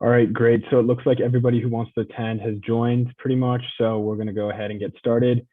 All right, great. So it looks like everybody who wants to attend has joined pretty much. So we're going to go ahead and get started.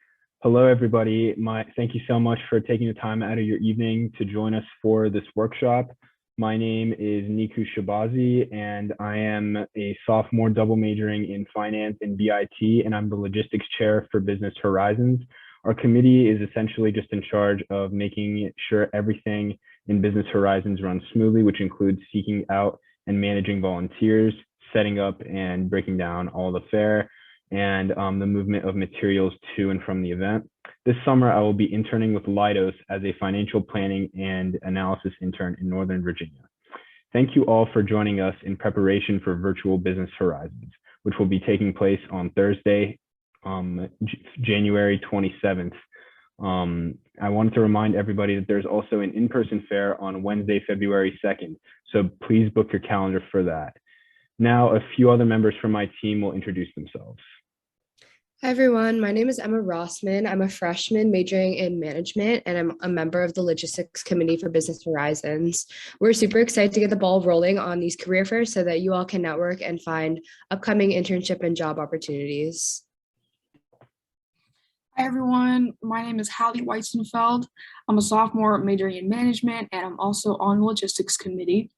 Hello, everybody. Thank you so much for taking the time out of your evening to join us for this workshop. My name is Niku Shabazi, and I am a sophomore double majoring in finance and BIT, and I'm the logistics chair for Business Horizons. Our committee is essentially just in charge of making sure everything in Business Horizons runs smoothly, which includes seeking out and managing volunteers, setting up and breaking down all the fare, and the movement of materials to and from the event. This summer, I will be interning with Leidos as a financial planning and analysis intern in Northern Virginia. Thank you all for joining us in preparation for Virtual Business Horizons, which will be taking place on Thursday, January 27th. I wanted to remind everybody that there's also an in-person fair on Wednesday, February 2nd. So please book your calendar for that. Now, a few other members from my team will introduce themselves. Hi everyone, my name is Emma Rossmann. I'm a freshman majoring in management and I'm a member of the logistics committee for Business Horizons. We're super excited to get the ball rolling on these career fairs so that you all can network and find upcoming internship and job opportunities. Hi everyone, my name is Hallie Weisenfeld. I'm a sophomore majoring in management and I'm also on the logistics committee.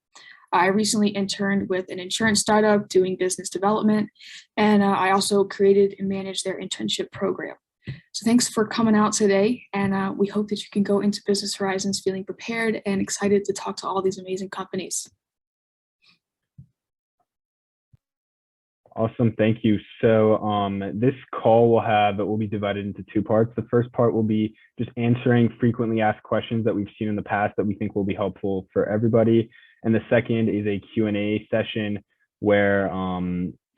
I recently interned with an insurance startup doing business development, and I also created and managed their internship program. So thanks for coming out today, and we hope that you can go into Business Horizons feeling prepared and excited to talk to all these amazing companies. Awesome, thank you. So this call will be divided into two parts. The first part will be just answering frequently asked questions that we've seen in the past that we think will be helpful for everybody. And the second is a Q&A session where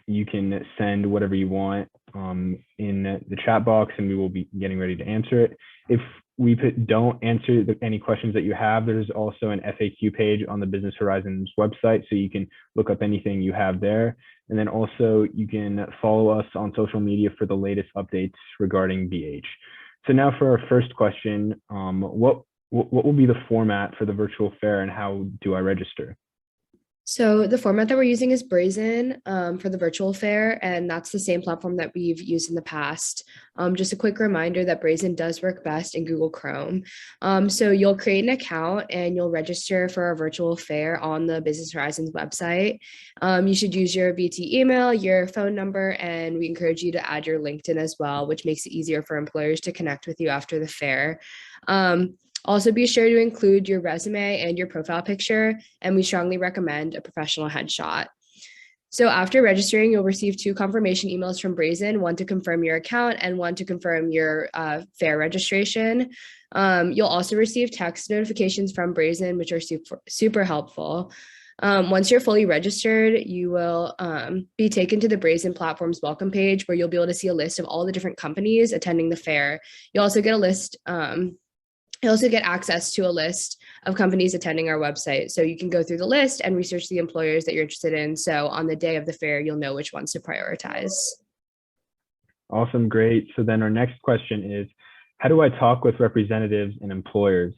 you can send whatever you want in the chat box and we will be getting ready to answer it. If we don't answer any questions that you have, there's also an FAQ page on the Business Horizons website, so you can look up anything you have there. And then also you can follow us on social media for the latest updates regarding BH. So now for our first question, what will be the format for the virtual fair and how do I register? So the format that we're using is Brazen for the virtual fair, and that's the same platform that we've used in the past. Just a quick reminder that Brazen does work best in Google Chrome. So you'll create an account and you'll register for our virtual fair on the Business Horizons website. You should use your VT email, your phone number, and we encourage you to add your LinkedIn as well, which makes it easier for employers to connect with you after the fair. Also, be sure to include your resume and your profile picture, and we strongly recommend a professional headshot. So after registering, you'll receive 2 confirmation emails from Brazen, one to confirm your account and one to confirm your fair registration. You'll also receive text notifications from Brazen, which are super helpful. Once you're fully registered, you will be taken to the Brazen platform's welcome page where you'll be able to see a list of all the different companies attending the fair. You'll also get a list You also get access to a list of companies attending our website. So you can go through the list and research the employers that you're interested in. So on the day of the fair, you'll know which ones to prioritize. Awesome, great. So then our next question is, how do I talk with representatives and employers?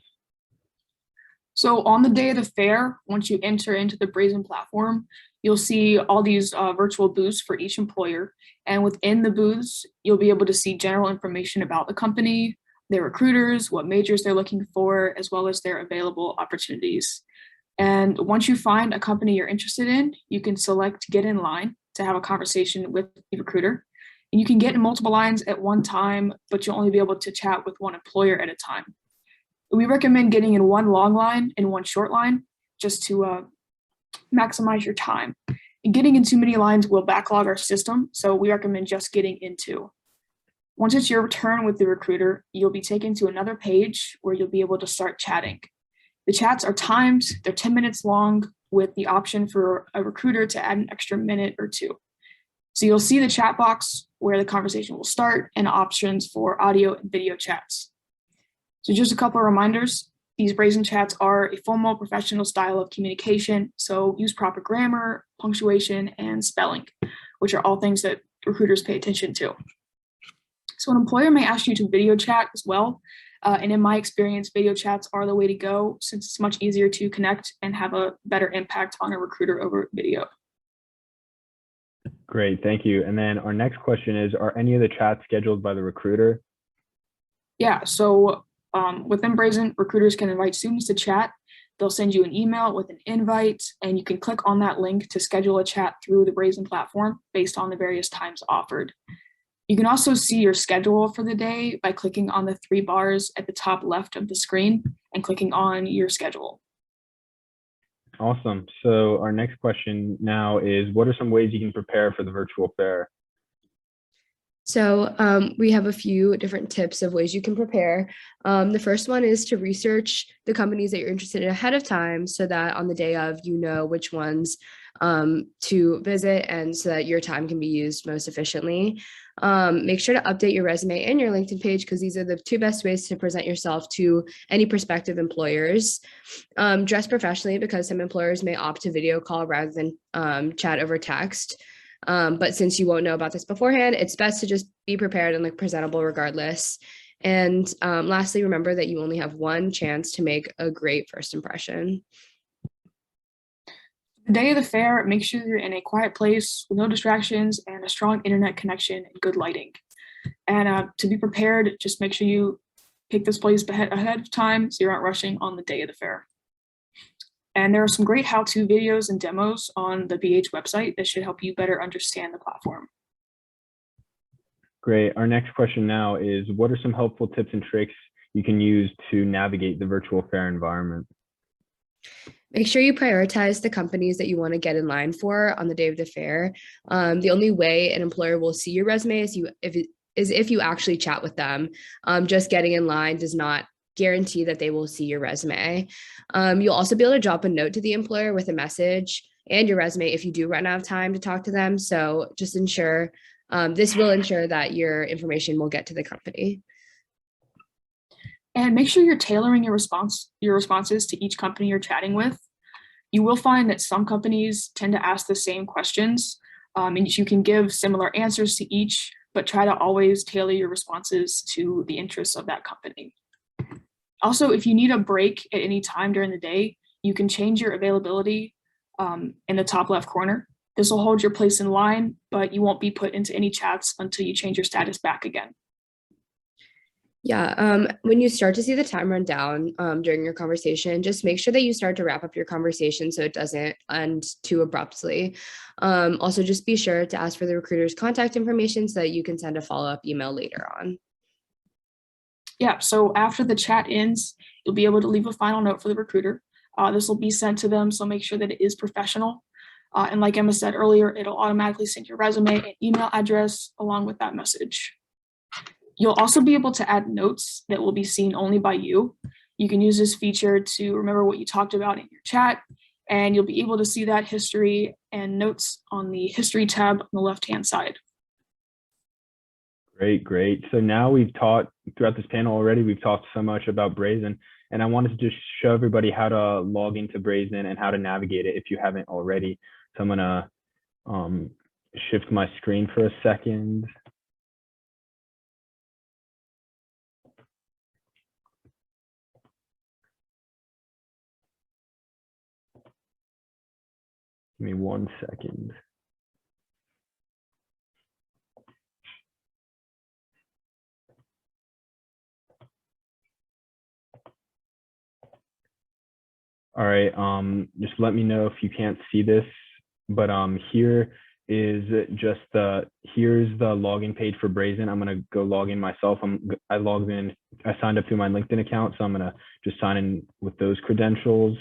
So on the day of the fair, once you enter into the Brazen platform, you'll see all these virtual booths for each employer. And within the booths, you'll be able to see general information about the company, their recruiters, what majors they're looking for, as well as their available opportunities. And once you find a company you're interested in, you can select get in line to have a conversation with the recruiter. And you can get in multiple lines at one time, but you'll only be able to chat with one employer at a time. We recommend getting in one long line and one short line just to maximize your time. And getting in too many lines will backlog our system, so we recommend just getting in 2. Once it's your turn with the recruiter, you'll be taken to another page where you'll be able to start chatting. The chats are timed, they're 10 minutes long with the option for a recruiter to add an extra minute or 2. So you'll see the chat box where the conversation will start and options for audio and video chats. So just a couple of reminders, these Brazen chats are a formal professional style of communication, so use proper grammar, punctuation, and spelling, which are all things that recruiters pay attention to. So an employer may ask you to video chat as well. And in my experience, video chats are the way to go since it's much easier to connect and have a better impact on a recruiter over video. Great, thank you. And then our next question is, are any of the chats scheduled by the recruiter? Yeah, so within Brazen, recruiters can invite students to chat. They'll send you an email with an invite, and you can click on that link to schedule a chat through the Brazen platform based on the various times offered. You can also see your schedule for the day by clicking on the 3 bars at the top left of the screen and clicking on your schedule. Awesome. So our next question now is, what are some ways you can prepare for the virtual fair? So we have a few different tips of ways you can prepare. The first one is to research the companies that you're interested in ahead of time so that on the day of, you know which ones to visit and so that your time can be used most efficiently. Make sure to update your resume and your LinkedIn page because these are the 2 best ways to present yourself to any prospective employers. Dress professionally because some employers may opt to video call rather than chat over text. But since you won't know about this beforehand, it's best to just be prepared and look presentable regardless. And lastly, remember that you only have one chance to make a great first impression. The day of the fair, make sure you're in a quiet place with no distractions and a strong internet connection and good lighting. And to be prepared, just make sure you pick this place ahead of time so you're not rushing on the day of the fair. And there are some great how-to videos and demos on the BH website that should help you better understand the platform. Great. Our next question now is, what are some helpful tips and tricks you can use to navigate the virtual fair environment? Make sure you prioritize the companies that you want to get in line for on the day of the fair. The only way an employer will see your resume is if you actually chat with them. Just getting in line does not guarantee that they will see your resume. You'll also be able to drop a note to the employer with a message and your resume if you do run out of time to talk to them. So just ensure, this will ensure that your information will get to the company. And make sure you're tailoring your responses to each company you're chatting with. You will find that some companies tend to ask the same questions, and you can give similar answers to each, but try to always tailor your responses to the interests of that company. Also, if you need a break at any time during the day, you can change your availability in the top left corner. This will hold your place in line, but you won't be put into any chats until you change your status back again. Yeah, when you start to see the time run down during your conversation, just make sure that you start to wrap up your conversation so it doesn't end too abruptly. Also, just be sure to ask for the recruiter's contact information so that you can send a follow-up email later on. Yeah, so after the chat ends, you'll be able to leave a final note for the recruiter. This will be sent to them, so make sure that it is professional. And like Emma said earlier, it'll automatically send your resume and email address along with that message. You'll also be able to add notes that will be seen only by you. You can use this feature to remember what you talked about in your chat, and you'll be able to see that history and notes on the history tab on the left-hand side. Great, great. So now we've taught throughout this panel already, we've talked so much about Brazen, and I wanted to just show everybody how to log into Brazen and how to navigate it if you haven't already. So I'm gonna shift my screen for a second. Give me 1 second. All right, just let me know if you can't see this, but here is just here's the login page for Brazen. I'm gonna go log in myself. I logged in, I signed up through my LinkedIn account, so I'm gonna just sign in with those credentials.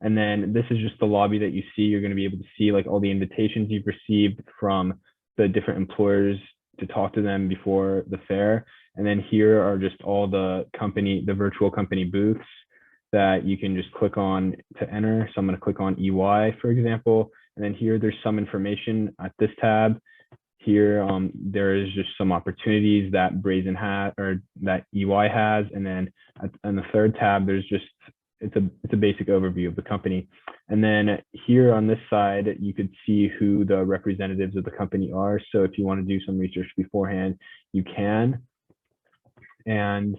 And then this is just the lobby that you see. You're gonna be able to see like all the invitations you've received from the different employers to talk to them before the fair. And then here are just all the virtual company booths that you can just click on to enter. So I'm going to click on EY, for example, and then here there's some information at this tab. Here there is just some opportunities that Brazen has or that EY has, and then on the third tab there's just it's a basic overview of the company. And then here on this side you could see who the representatives of the company are. So if you want to do some research beforehand, you can. And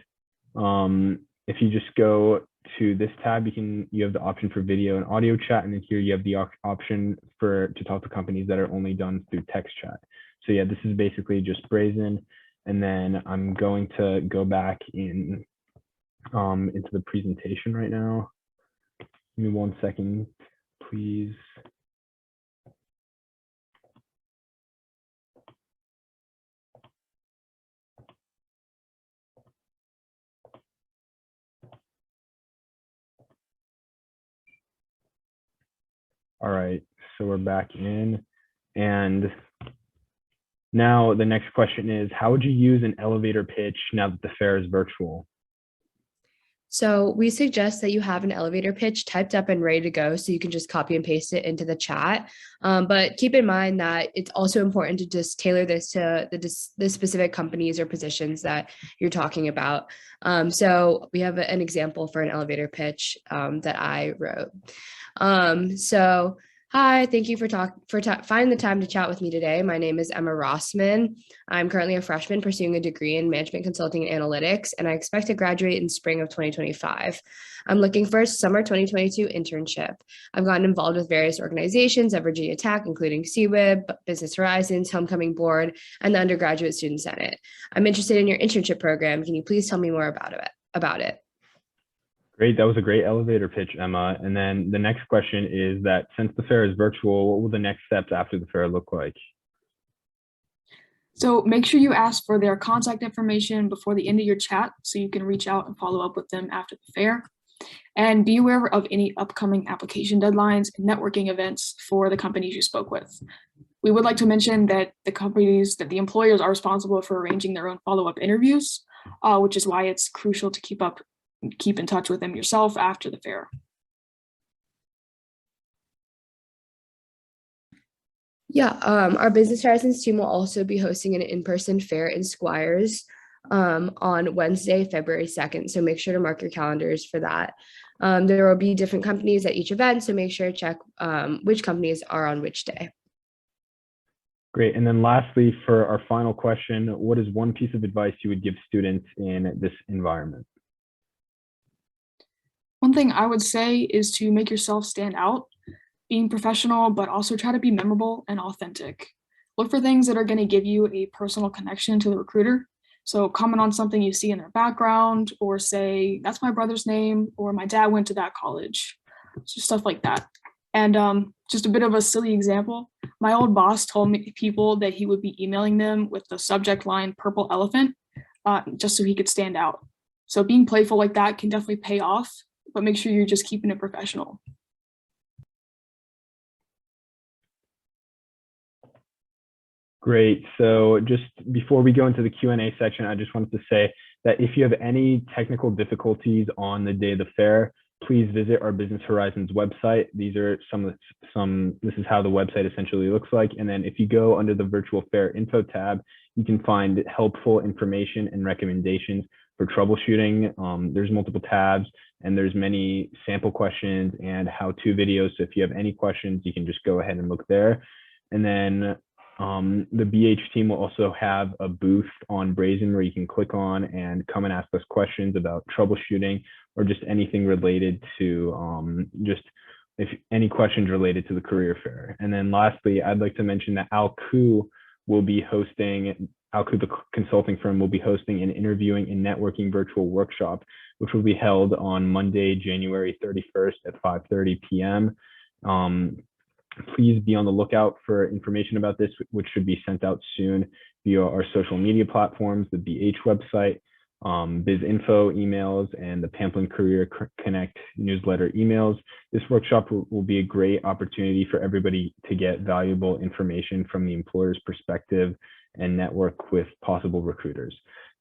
if you just go to this tab, you have the option for video and audio chat, and then here you have the option to talk to companies that are only done through text chat. So yeah, this is basically just Brazen. And then I'm going to go back into the presentation right now. Give me 1 second, please. All right, so we're back in. And now the next question is, how would you use an elevator pitch now that the fair is virtual? So we suggest that you have an elevator pitch typed up and ready to go, so you can just copy and paste it into the chat. But keep in mind that it's also important to just tailor this to the specific companies or positions that you're talking about. So we have an example for an elevator pitch that I wrote. So hi, thank you for finding the time to chat with me today. My name is Emma Rossmann. I'm currently a freshman pursuing a degree in management consulting and analytics, and I expect to graduate in spring of 2025. I'm looking for a summer 2022 internship. I've gotten involved with various organizations at Virginia Tech, including CWIB, Business Horizons, Homecoming Board, and the Undergraduate Student Senate. I'm interested in your internship program. Can you please tell me more about it? Great, that was a great elevator pitch, Emma. And then the next question is that since the fair is virtual, what will the next steps after the fair look like? So make sure you ask for their contact information before the end of your chat so you can reach out and follow up with them after the fair. And be aware of any upcoming application deadlines and networking events for the companies you spoke with. We would like to mention that the employers are responsible for arranging their own follow-up interviews, which is why it's crucial to keep in touch with them yourself after the fair. Yeah, our Business Horizons team will also be hosting an in-person fair in Squires on Wednesday, February 2nd. So make sure to mark your calendars for that. There will be different companies at each event, so make sure to check which companies are on which day. Great. And then lastly, for our final question, what is one piece of advice you would give students in this environment? One thing I would say is to make yourself stand out, being professional, but also try to be memorable and authentic. Look for things that are going to give you a personal connection to the recruiter. So comment on something you see in their background, or say, that's my brother's name, or my dad went to that college, just stuff like that. And just a bit of a silly example, my old boss told me people that he would be emailing them with the subject line "purple elephant," just so he could stand out. So being playful like that can definitely pay off, but make sure you're just keeping it professional. Great. So just before we go into the Q&A section, I just wanted to say that if you have any technical difficulties on the day of the fair, please visit our Business Horizons website. These are this is how the website essentially looks like. And then if you go under the virtual fair info tab, you can find helpful information and recommendations for troubleshooting. There's multiple tabs, and there's many sample questions and how-to videos. So if you have any questions, you can just go ahead and look there. And then the BH team will also have a booth on Brazen where you can click on and come and ask us questions about troubleshooting or just anything related to if any questions related to the career fair. And then lastly, I'd like to mention that Alku the consulting firm will be hosting an interviewing and networking virtual workshop, which will be held on Monday, January 31st at 5:30 p.m. Please be on the lookout for information about this, which should be sent out soon via our social media platforms, the BH website, BizInfo emails, and the Pamplin Career Connect newsletter emails. This workshop will be a great opportunity for everybody to get valuable information from the employer's perspective and network with possible recruiters.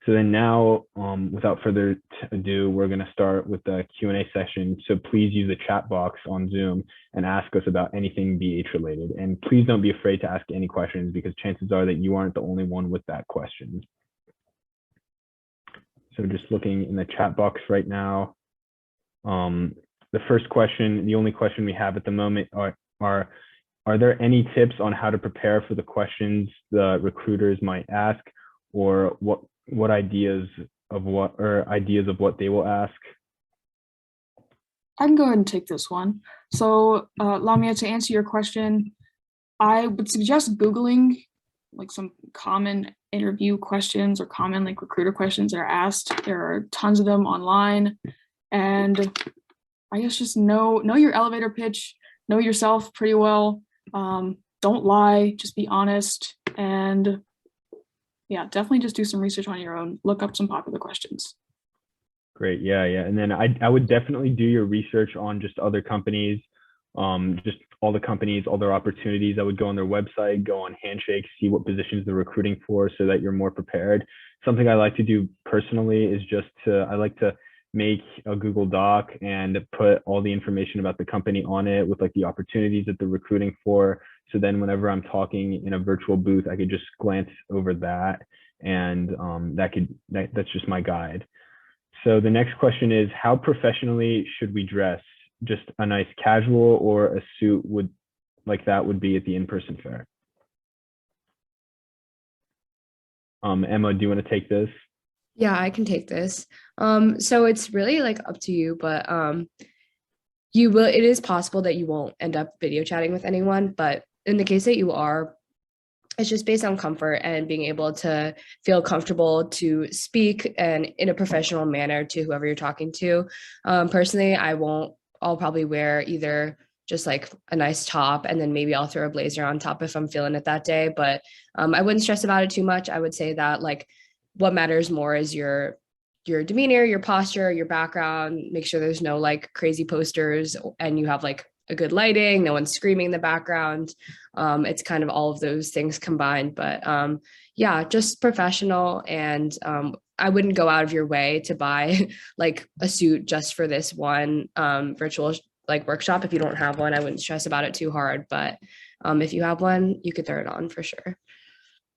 So then now, without further ado, we're going to start with the Q&A session. So please use the chat box on Zoom and ask us about anything BH related. And please don't be afraid to ask any questions, because chances are that you aren't the only one with that question. So just looking in the chat box right now, the first question, the only question we have at the moment are there any tips on how to prepare for the questions the recruiters might ask, or what ideas of what they will ask? I can go ahead and take this one. So, Lamia, to answer your question, I would suggest Googling like some common interview questions or common like recruiter questions that are asked. There are tons of them online. And I guess just know your elevator pitch, know yourself pretty well. Don't lie, just be honest. And yeah, definitely just do some research on your own. Look up some popular questions. Great. Yeah. And then I would definitely do your research on just other companies, just all the companies, all their opportunities. I would go on their website, go on Handshake, see what positions they're recruiting for so that you're more prepared. Something I like to do personally is I like to make a Google Doc and put all the information about the company on it with like the opportunities that they're recruiting for. So then whenever I'm talking in a virtual booth, I could just glance over that, and that's just my guide. So the next question is, how professionally should we dress? Just a nice casual or a suit would be at the in-person fair? Emma, do you want to take this? Yeah, I can take this. So it's really like up to you, but it is possible that you won't end up video chatting with anyone, but in the case that you are, it's just based on comfort and being able to feel comfortable to speak and in a professional manner to whoever you're talking to. Personally, I'll probably wear either just like a nice top, and then maybe I'll throw a blazer on top if I'm feeling it that day. But I wouldn't stress about it too much. I would say that like what matters more is your demeanor, your posture, your background. Make sure there's no like crazy posters and you have like a good lighting, no one's screaming in the background. It's kind of all of those things combined, but yeah, just professional. And I wouldn't go out of your way to buy like a suit just for this one virtual like workshop. If you don't have one, I wouldn't stress about it too hard, but if you have one, you could throw it on for sure.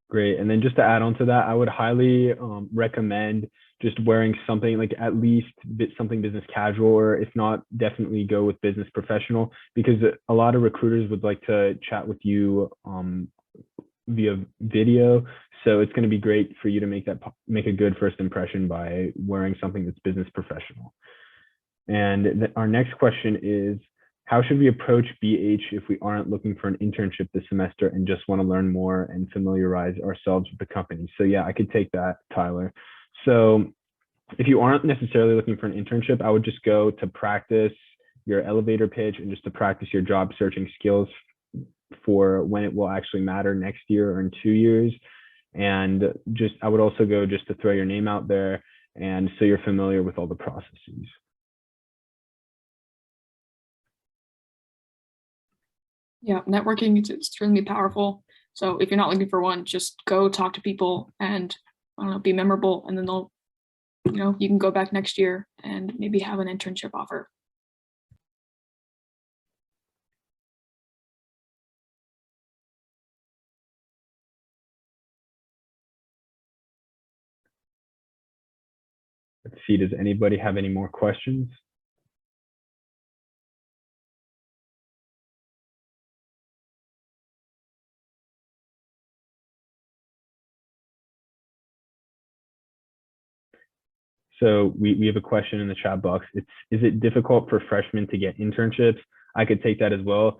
Great. And then just to add on to that, I would highly recommend just wearing something like at least something business casual, or if not, definitely go with business professional, because a lot of recruiters would like to chat with you via video. So it's going to be great for you to make a good first impression by wearing something that's business professional. And our next question is, how should we approach BH if we aren't looking for an internship this semester and just want to learn more and familiarize ourselves with the company? So yeah, I could take that, Tyler. So if you aren't necessarily looking for an internship, I would just go to practice your elevator pitch and just to practice your job searching skills for when it will actually matter next year or in 2 years. And I would also go just to throw your name out there, and so you're familiar with all the processes. Yeah, networking is extremely powerful. So if you're not looking for one, just go talk to people and I don't know, be memorable, and then you can go back next year and maybe have an internship offer. Let's see, does anybody have any more questions? So we have a question in the chat box. Is it difficult for freshmen to get internships? I could take that as well.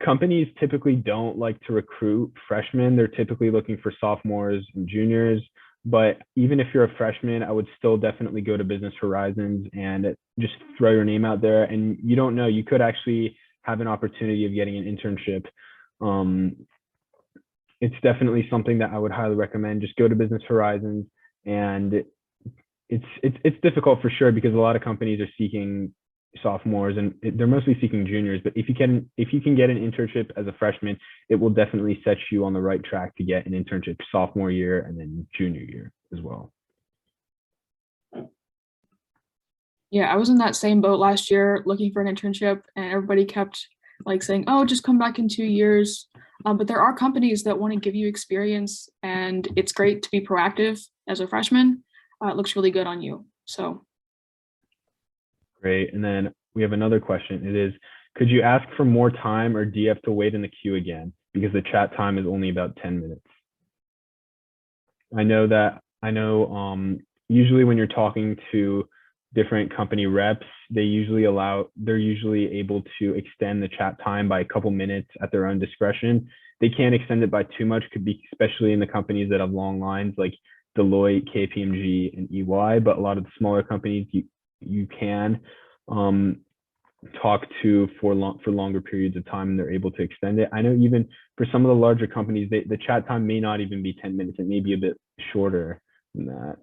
Companies typically don't like to recruit freshmen. They're typically looking for sophomores and juniors. But even if you're a freshman, I would still definitely go to Business Horizons and just throw your name out there. And you don't know, you could actually have an opportunity of getting an internship. It's definitely something that I would highly recommend. Just go to Business Horizons, and it's difficult for sure because a lot of companies are seeking sophomores and they're mostly seeking juniors. But if you can get an internship as a freshman, it will definitely set you on the right track to get an internship sophomore year and then junior year as well. Yeah, I was in that same boat last year looking for an internship, and everybody kept like saying, oh, just come back in 2 years. But there are companies that want to give you experience, and it's great to be proactive as a freshman. It looks really good on you. So great. And then we have another question. It is, could you ask for more time, or do you have to wait in the queue again? Because the chat time is only about 10 minutes. I know usually when you're talking to different company reps, they're usually able to extend the chat time by a couple minutes at their own discretion. They can't extend it by too much, could be especially in the companies that have long lines like Deloitte, KPMG, and EY, but a lot of the smaller companies you can talk to for longer periods of time, and they're able to extend it. I know even for some of the larger companies, the chat time may not even be 10 minutes. It may be a bit shorter than that.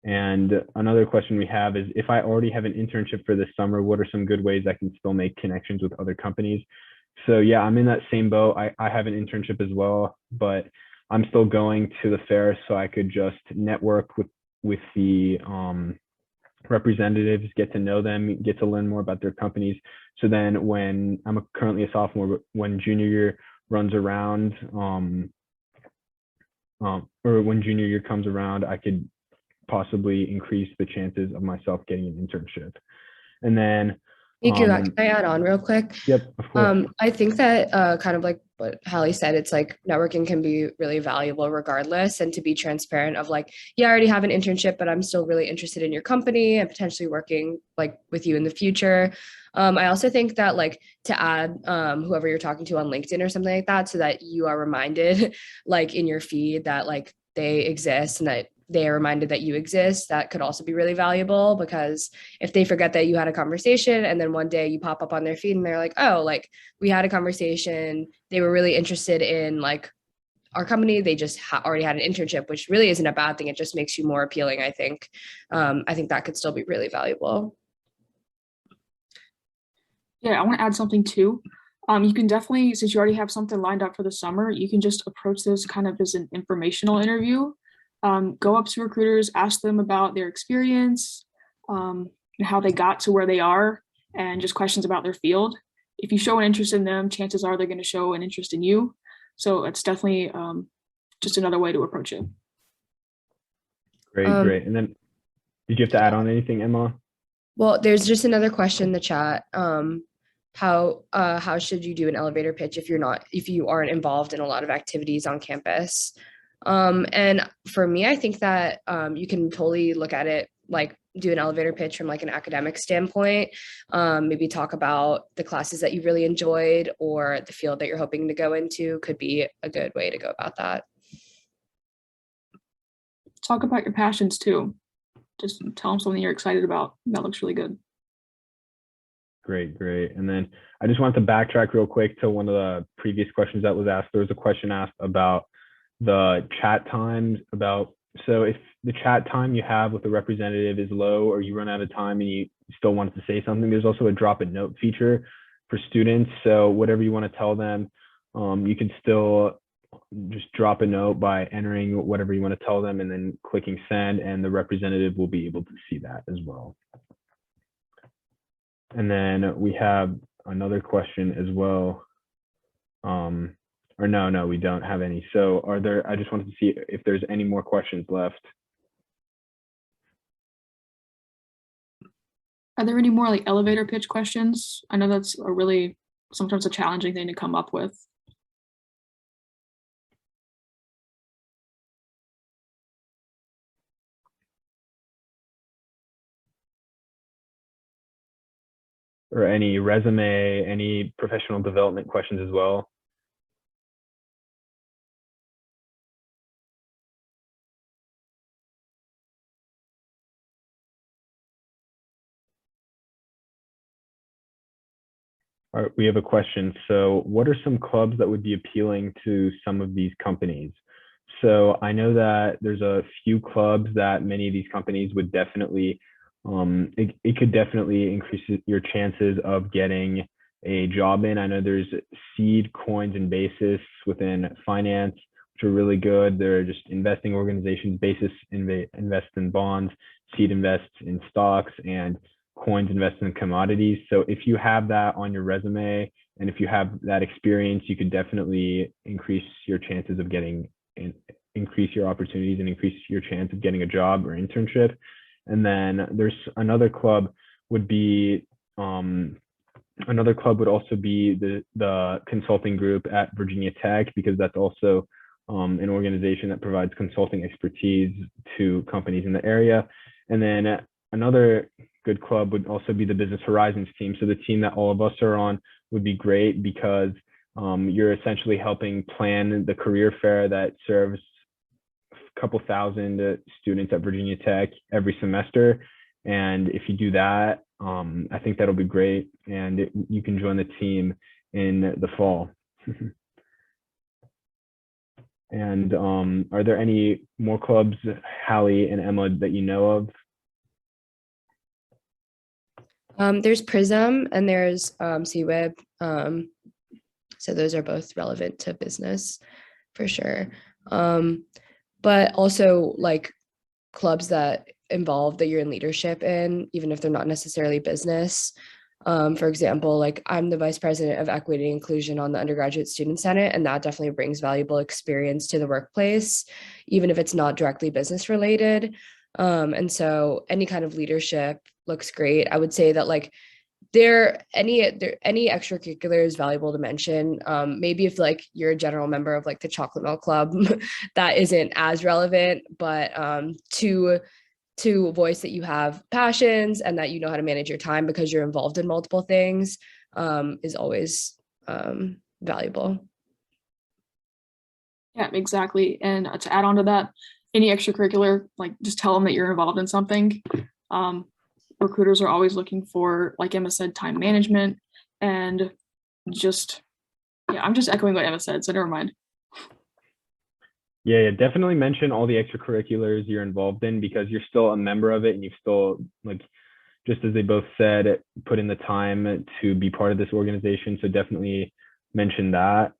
And another question we have is, if I already have an internship for this summer, what are some good ways I can still make connections with other companies? So yeah, I'm in that same boat. I have an internship as well, but I'm still going to the fair, so I could just network with the representatives, get to know them, get to learn more about their companies. So then when currently a sophomore, but when junior year runs around, or when junior year comes around, I could possibly increase the chances of myself getting an internship. And then Thank you. Can I add on real quick? Yep, of course. I think that kind of like what Hallie said, it's like networking can be really valuable regardless, and to be transparent of like, yeah, I already have an internship, but I'm still really interested in your company and potentially working like with you in the future. I also think that like to add whoever you're talking to on LinkedIn or something like that, so that you are reminded like in your feed that like they exist and that they are reminded that you exist, that could also be really valuable, because if they forget that you had a conversation and then one day you pop up on their feed and they're like, oh, like we had a conversation, they were really interested in like our company, they just already had an internship, which really isn't a bad thing. It just makes you more appealing, I think. I think that could still be really valuable. Yeah, I want to add something too. You can definitely, since you already have something lined up for the summer, you can just approach this kind of as an informational interview. Go up to recruiters, ask them about their experience, and how they got to where they are, and just questions about their field. If you show an interest in them, chances are they're going to show an interest in you. So it's definitely just another way to approach it. Great. And then did you have to add on anything, Emma? Well, there's just another question in the chat. How should you do an elevator pitch if you aren't involved in a lot of activities on campus? And for me, I think that you can totally look at it like do an elevator pitch from like an academic standpoint. Maybe talk about the classes that you really enjoyed or the field that you're hoping to go into could be a good way to go about that. Talk about your passions too. Just tell them something you're excited about. That looks really good. Great. And then I just want to backtrack real quick to one of the previous questions that was asked. There was a question asked about the chat times, so if the chat time you have with the representative is low, or you run out of time and you still wanted to say something, there's also a drop a note feature for students. So whatever you want to tell them, you can still just drop a note by entering whatever you want to tell them and then clicking send, and the representative will be able to see that as well. And then we have another question as well. Or no, we don't have any. So I just wanted to see if there's any more questions left. Are there any more like elevator pitch questions? I know that's sometimes a challenging thing to come up with. Or any resume, any professional development questions as well. All right, we have a question. So what are some clubs that would be appealing to some of these companies? So I know that there's a few clubs that many of these companies would definitely, it could definitely increase your chances of getting a job in. I know there's Seed, Coins, and Basis within finance, which are really good. They're just investing organizations. Basis invests in bonds, Seed invests in stocks, and Coins invest in commodities. So if you have that on your resume, and if you have that experience, you could definitely increase your chances of increase your opportunities and increase your chance of getting a job or internship. And then there's another club would also be the consulting group at Virginia Tech, because that's also an organization that provides consulting expertise to companies in the area. And then another good club would also be the Business Horizons team. So the team that all of us are on would be great because you're essentially helping plan the career fair that serves a couple thousand students at Virginia Tech every semester. And if you do that, I think that'll be great. And you can join the team in the fall. And are there any more clubs, Hallie and Emma, that you know of? There's Prism and there's CWIB. So those are both relevant to business for sure. But also like clubs that involve that you're in leadership in, even if they're not necessarily business. For example, like I'm the vice president of equity and inclusion on the undergraduate student senate, and that definitely brings valuable experience to the workplace, even if it's not directly business related. And so any kind of leadership looks great. I would say that like any extracurricular is valuable to mention. Maybe if like you're a general member of like the chocolate milk club, that isn't as relevant, but to voice that you have passions and that you know how to manage your time because you're involved in multiple things is always valuable. Yeah, exactly. And to add on to that, any extracurricular, like just tell them that you're involved in something. Recruiters are always looking for, like Emma said, time management and just, yeah, I'm just echoing what Emma said, so never mind. Yeah, definitely mention all the extracurriculars you're involved in because you're still a member of it and you've still, like, just as they both said, put in the time to be part of this organization. So definitely mention that.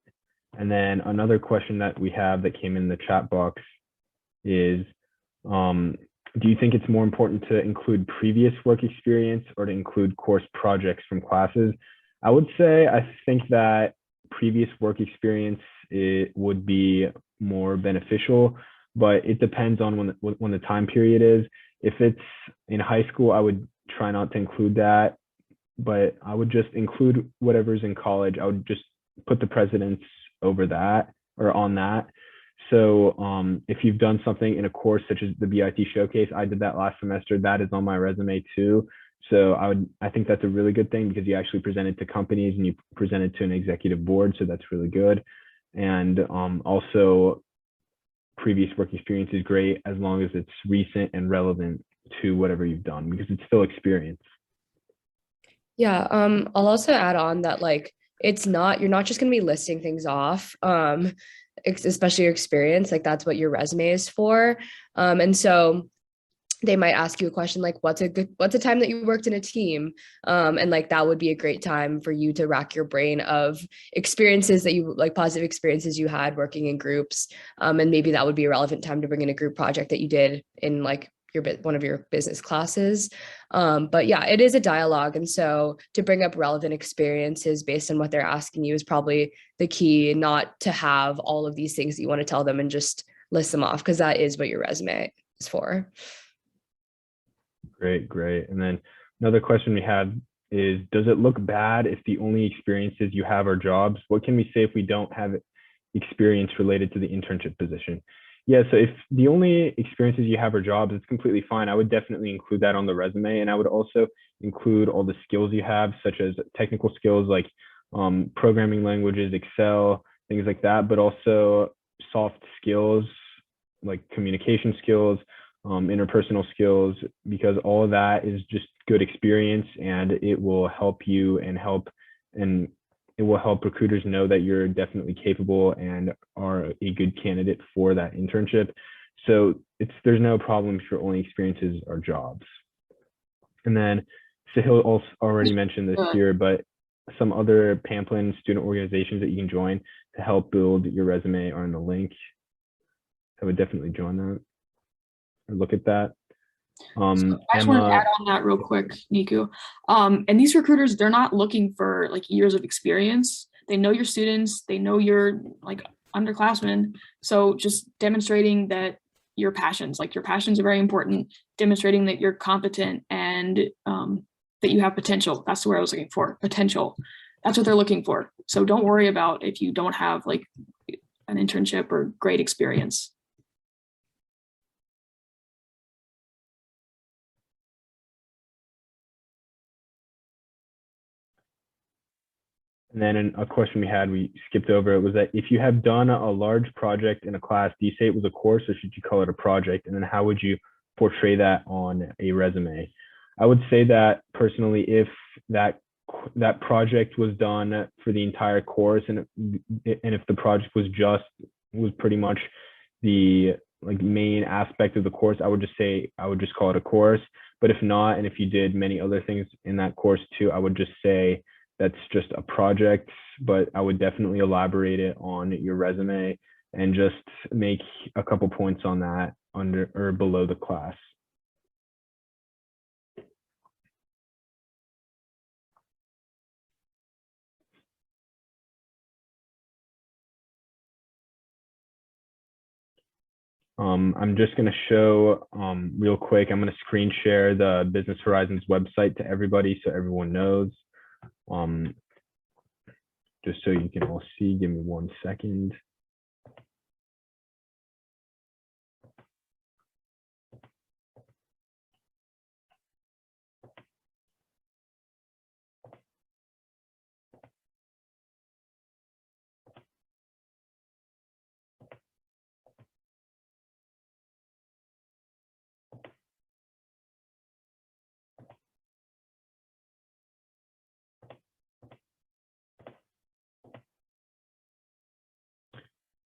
And then another question that we have that came in the chat box is, do you think it's more important to include previous work experience or to include course projects from classes? I would say I think that previous work experience it would be more beneficial, but it depends on when the time period is. If it's in high school, I would try not to include that, but I would just include whatever's in college. I would just put the precedence over that or on that. So if you've done something in a course such as the BIT showcase, I did that last semester, that is on my resume too. So I think that's a really good thing because you actually present it to companies and you present it to an executive board. So that's really good. And also previous work experience is great as long as it's recent and relevant to whatever you've done because it's still experience. Yeah, I'll also add on that like you're not just going to be listing things off, especially your experience, like that's what your resume is for. And so they might ask you a question like what's a time that you worked in a team, and like that would be a great time for you to rack your brain of experiences that you like, positive experiences you had working in groups, and maybe that would be a relevant time to bring in a group project that you did in like one of your business classes. But yeah, it is a dialogue, and so to bring up relevant experiences based on what they're asking you is probably the key, not to have all of these things that you want to tell them and just list them off, because that is what your resume is for. Great. And then another question we had is, does it look bad if the only experiences you have are jobs? What can we say if we don't have experience related to the internship position? Yeah, so if the only experiences you have are jobs, it's completely fine. I would definitely include that on the resume. And I would also include all the skills you have, such as technical skills like programming languages, Excel, things like that, but also soft skills like communication skills, interpersonal skills, because all of that is just good experience and it will help you and it will help recruiters know that you're definitely capable and are a good candidate for that internship. So there's no problem if your only experiences are jobs. And then Sahil also already mentioned this here, but some other Pamplin student organizations that you can join to help build your resume are in the link. I would definitely join that or look at that. So I just wanted to add on that real quick, Niku. And these recruiters, they're not looking for like years of experience. They know your students, they know your like underclassmen. So just demonstrating that your passions are very important, demonstrating that you're competent and that you have potential. That's the word I was looking for, potential. That's what they're looking for. So don't worry about if you don't have like an internship or great experience. And then a question we skipped over, it was that if you have done a large project in a class, do you say it was a course or should you call it a project? And then how would you portray that on a resume? I would say that personally, if that project was done for the entire course and if the project was pretty much the main aspect of the course, I would just call it a course. But if not, and if you did many other things in that course too, I would just say that's just a project, but I would definitely elaborate it on your resume and just make a couple points on that under or below the class. I'm just going to show real quick. I'm going to screen share the Business Horizons website to everybody so everyone knows. Just so you can all see, give me 1 second.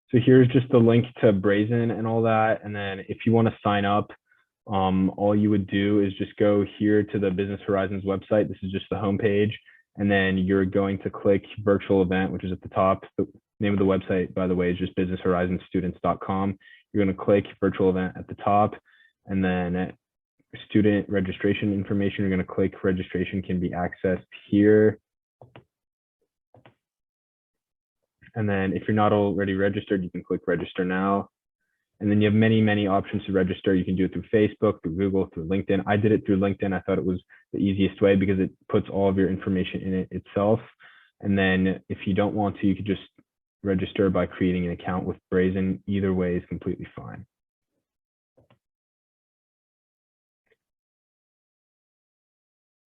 So here's just the link to Brazen and all that. And then if you want to sign up, all you would do is just go here to the Business Horizons website. This is just the homepage. And then you're going to click virtual event, which is at the top. The name of the website, by the way, is just businesshorizonsstudents.com. You're going to click virtual event at the top. And then student registration information, you're going to click registration can be accessed here. And then if you're not already registered, you can click register now. And then you have many, many options to register. You can do it through Facebook, through Google, through LinkedIn. I did it through LinkedIn. I thought it was the easiest way because it puts all of your information in it itself. And then if you don't want to, you could just register by creating an account with Brazen. Either way is completely fine.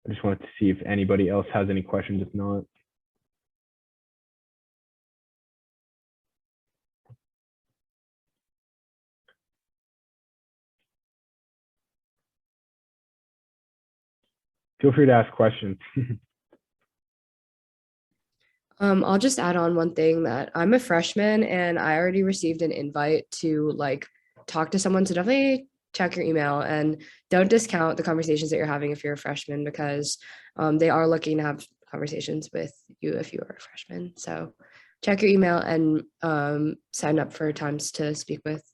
I just wanted to see if anybody else has any questions. If not, feel free to ask questions. I'll just add on one thing that I'm a freshman and I already received an invite to talk to someone. So definitely check your email and don't discount the conversations that you're having if you're a freshman, because they are looking to have conversations with you if you are a freshman. So check your email and sign up for times to speak with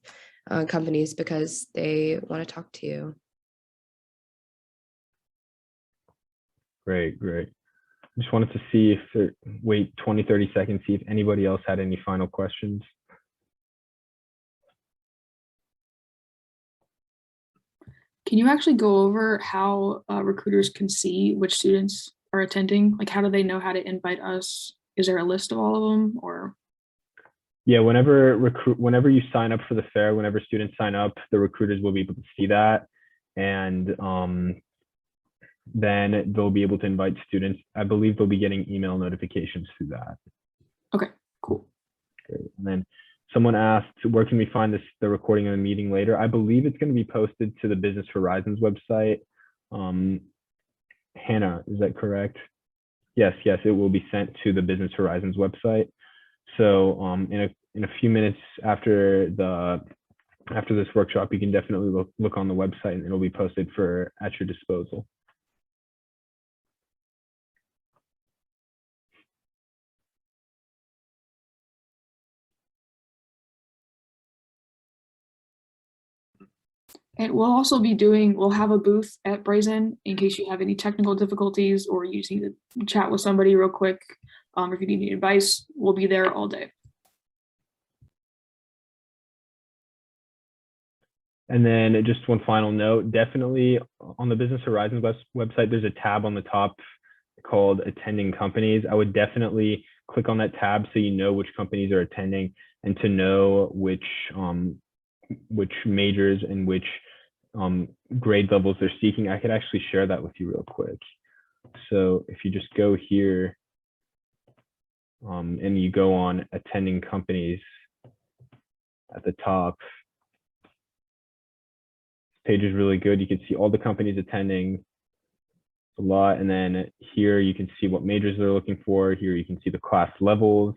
companies because they want to talk to you. Great, great. Just wanted to see if wait 20, 30 seconds, see if anybody else had any final questions. Can you actually go over how recruiters can see which students are attending? Like, how do they know how to invite us? Is there a list of all of them, or? Yeah, whenever you sign up for the fair, whenever students sign up, the recruiters will be able to see that. And then they'll be able to invite students. I believe they'll be getting email notifications through that. Okay, cool. Great. And then someone asked, where can we find the recording of the meeting later? I believe it's going to be posted to the Business Horizons website. Hannah, is that correct? Yes, it will be sent to the Business Horizons website. So in a few minutes after this workshop, you can definitely look on the website and it'll be posted at your disposal. And we'll have a booth at Brazen in case you have any technical difficulties or you just need to chat with somebody real quick. If you need any advice, we'll be there all day. And then just one final note, definitely on the Business Horizons website, there's a tab on the top called attending companies. I would definitely click on that tab so you know which companies are attending and to know which majors and which grade levels they're seeking. I could actually share that with you real quick. So if you just go here, and you go on attending companies at the top. This page is really good. You can see all the companies attending a lot. And then here you can see what majors they're looking for. Here you can see the class levels.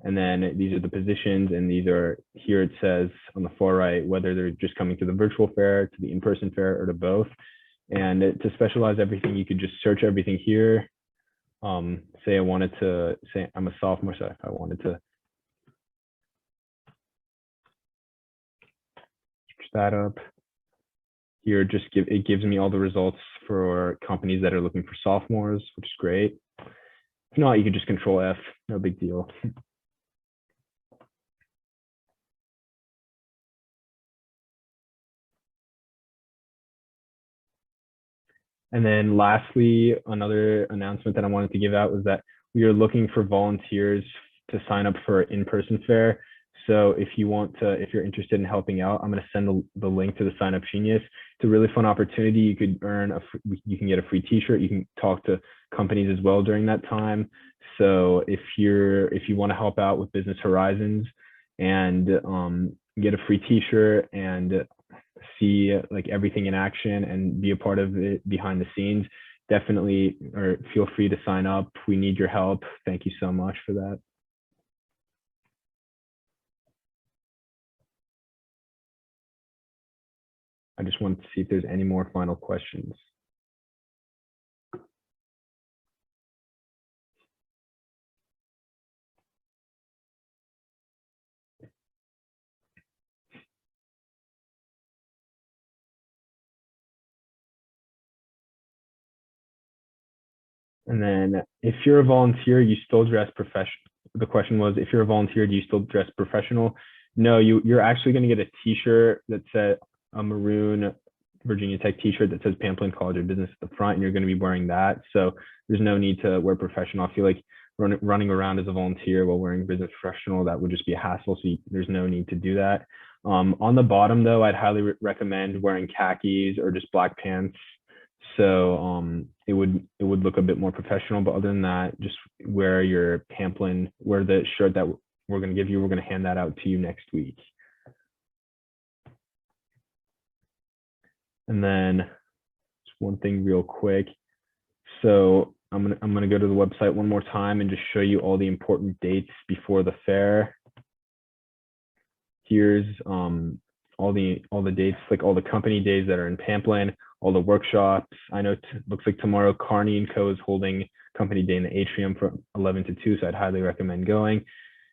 And then these are the positions. And these are, here it says on the far right, whether they're just coming to the virtual fair, to the in-person fair, or to both. And to specialize everything, you could just search everything here. Say I wanted to, say I'm a sophomore, so if I wanted to search that up. Here, it gives me all the results for companies that are looking for sophomores, which is great. If not, you could just Control F, no big deal. And then lastly, another announcement that I wanted to give out was that we are looking for volunteers to sign up for in-person fair. So if you want to, if you're interested in helping out, I'm going to send the link to the Sign Up Genius. It's a really fun opportunity. You could you can get a free t-shirt. You can talk to companies as well during that time. So if you want to help out with Business Horizons and get a free t-shirt and see like everything in action and be a part of it behind the scenes, definitely, or feel free to sign up. We need your help. Thank you so much for that. I just wanted to see if there's any more final questions. And then if you're a volunteer, you still dress professional. The question was, if you're a volunteer, do you still dress professional? No, you're actually going to get a t-shirt that said a maroon Virginia Tech t-shirt that says Pamplin College of Business at the front, and you're going to be wearing that. So there's no need to wear professional. I feel like running around as a volunteer while wearing business professional, that would just be a hassle. So there's no need to do that. On the bottom though, I'd highly recommend wearing khakis or just black pants. So it would look a bit more professional, but other than that, just wear your Pamplin, wear the shirt that we're going to give you. We're going to hand that out to you next week. And then just one thing real quick. So I'm gonna go to the website one more time and just show you all the important dates before the fair. Here's all the dates, like all the company days that are in Pamplin, all the workshops. I know it looks like tomorrow Carney & Co is holding company day in the atrium from 11 to 2, so I'd highly recommend going.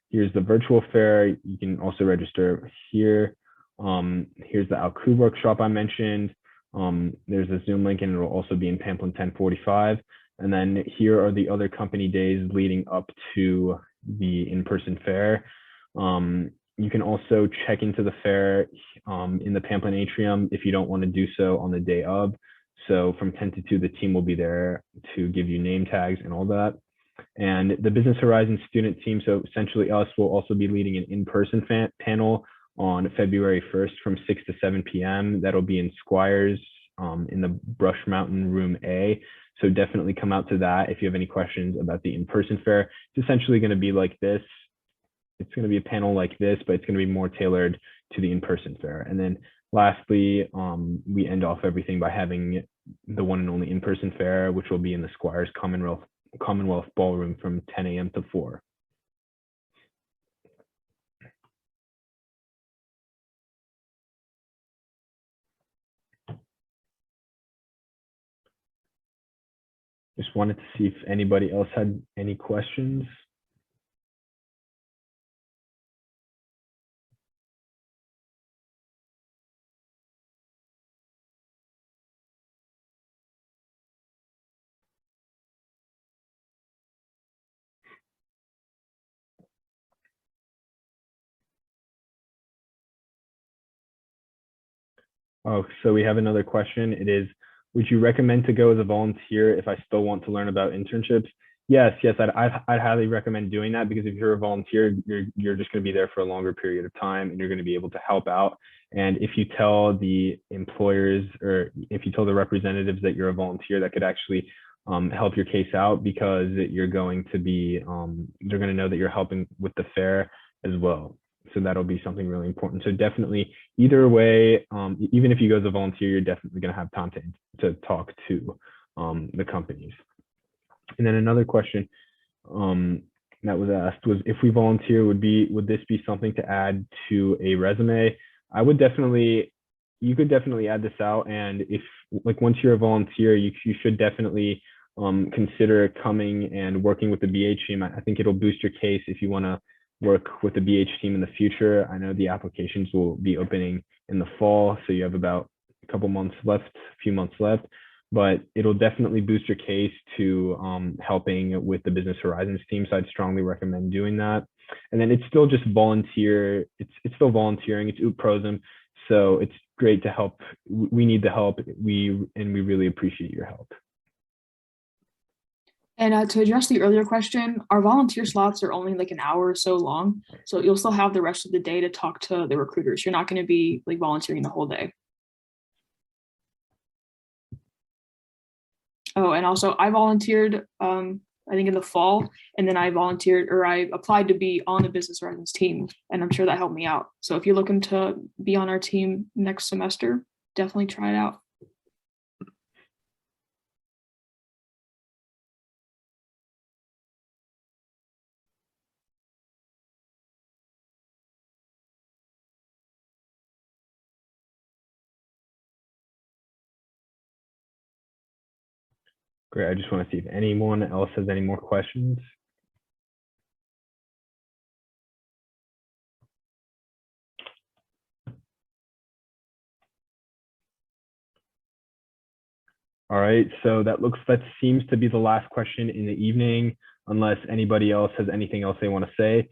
Here's the virtual fair. You can also register here. Here's the Alcou workshop I mentioned. There's a Zoom link and it will also be in Pamplin 1045. And then here are the other company days leading up to the in-person fair. You can also check into the fair in the Pamplin atrium if you don't want to do so on the day of. So from 10 to 2, the team will be there to give you name tags and all that. And the Business Horizons student team, so essentially us, will also be leading an in-person panel on February 1st from 6 to 7 p.m. That'll be in Squires in the Brush Mountain Room A. So definitely come out to that if you have any questions about the in-person fair. It's essentially going to be like this. It's going to be a panel like this, but it's going to be more tailored to the in-person fair. And then lastly, we end off everything by having the one and only in-person fair, which will be in the Squires Commonwealth Ballroom from 10 a.m. to 4. Just wanted to see if anybody else had any questions. Oh, so we have another question. It is, would you recommend to go as a volunteer if I still want to learn about internships? Yes, I'd highly recommend doing that, because if you're a volunteer, you're just going to be there for a longer period of time and you're going to be able to help out. And if you tell the employers, or if you tell the representatives that you're a volunteer, that could actually help your case out, because you're going to be, they're going to know that you're helping with the fair as well. So that'll be something really important. So definitely, either way, even if you go as a volunteer, you're definitely going to have time to talk to the companies. And then another question that was asked was, if we volunteer, would this be something to add to a resume? You could definitely add this out. And if, like, once you're a volunteer, you should definitely consider coming and working with the BH team. I think it'll boost your case if you want to work with the BH team in the future. I know the applications will be opening in the fall, so you have about a few months left, but it'll definitely boost your case to helping with the Business Horizons team. So I'd strongly recommend doing that. And then it's still just volunteer. It's still volunteering. It's UPROSM. So it's great to help. We need the help. We really appreciate your help. And to address the earlier question, our volunteer slots are only like an hour or so long. So you'll still have the rest of the day to talk to the recruiters. You're not going to be like volunteering the whole day. Oh, and also I volunteered, I think in the fall, and then I applied to be on the Business Horizons team, and I'm sure that helped me out. So if you're looking to be on our team next semester, definitely try it out. Great. I just want to see if anyone else has any more questions. All right, so that seems to be the last question in the evening, unless anybody else has anything else they want to say.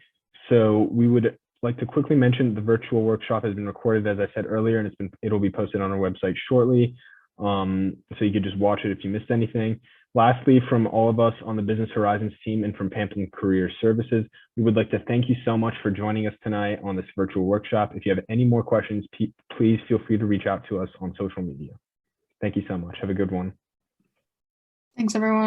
So we would like to quickly mention the virtual workshop has been recorded, as I said earlier, and it'll be posted on our website shortly. So you could just watch it if you missed anything. Lastly, from all of us on the Business Horizons team and from Pamplin Career Services, we would like to thank you so much for joining us tonight on this virtual workshop. If you have any more questions, please feel free to reach out to us on social media. Thank you so much. Have a good one. Thanks, everyone.